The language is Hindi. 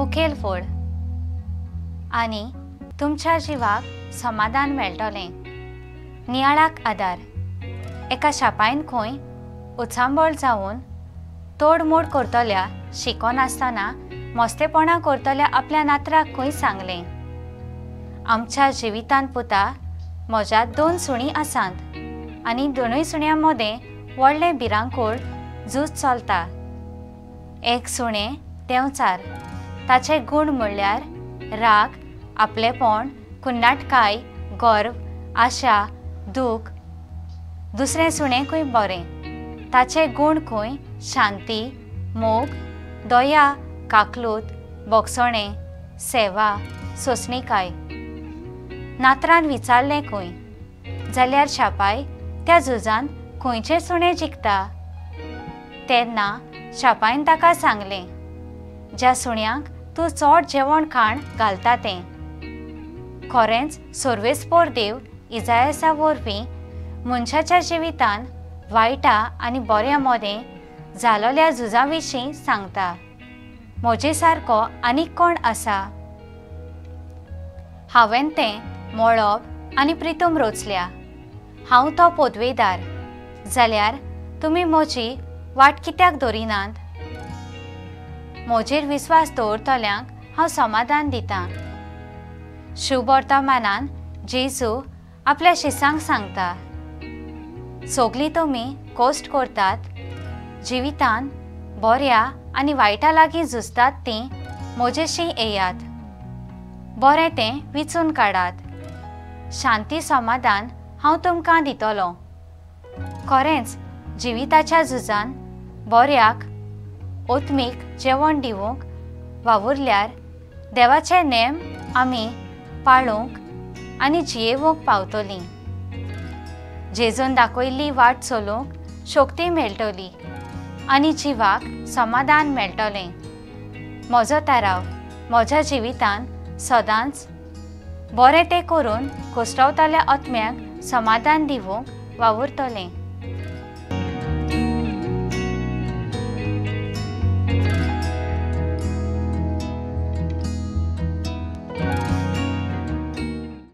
मुखेल फळ आनी तुमच्या जिवाक समाधान मेळटलें। नियाळाक आदार। एका शापायन खंय उचांबळ जावन तोडमोड करतल्या शिकोनासतना मस्तेपणां करतल्या आपल्या नातराक खंय सांगलें, आमच्या जिवितांत पुता म्हज्यात 2 सुणी आसात आनी दोनूय सुण्यां मदें व्हडलें भिरांकूळ झूज चलता। एक सुणें देंवचार, ताचे गूण म्हणल्यार राग, आपलेपण, कुन्नाटकाय, गर्व, आशा, दूख। दुसरें सुणें खंय बरें, ताचे गूण खंय शांती, मोग, दया, काकलूत, बोगसणें, सेवा, सोंसणीकाय। नातरान विचारलें खंय, जाल्यार शापाय त्या झुजांत खंयचें सुणें जिखता? तेन्ना शापायन ताका सांगलें, ज्या सुण्यांक तूं चड जेवण खाण घालता तें। खरेंच सर्वेस्पोर देव इसायासा वरवीं मनशाच्या जिवितांत वायटा आनी बऱ्या मदें जालोल्या झुजां विशीं सांगता। म्हजे सारको आनीक कोण आसा? हांवें तें मळब आनी प्रितूम रोचल्या। हांव तो पोदवेदार, जाल्यार तुमी म्हजी वाट कित्याक धरिनात? म्हजेर विस्वास दवरतल्यांक हांव समाधान दितां। शुभ वर्तमानान जेजू आपल्या शिसांक सांगता, सगलीं तुमी कश्ट करतात, जिवितांत बऱ्या आनी वायटा लागीं झुजतात तीं म्हजेशी येयात। बरें तें विचून काडात। शांती समाधान हांव तुमकां दितलों। खरेंच जिविताच्या झुजांत बऱ्याक ओत्मीक जेवण दिवंक वावुरल्यार देवाचे नेम आमी पाळूंक आनी जियेवंक पावतलीं। जेजून दाखयल्ली वाट चलूंक शक्ती मेळटली आनी जिवाक समाधान मेळटलें। म्हजो थाराव म्हज्या जिवितांत सदांच बरें तें करून कुस्टवतल्या आत्म्याक समाधान दिवंक वावुरतलें।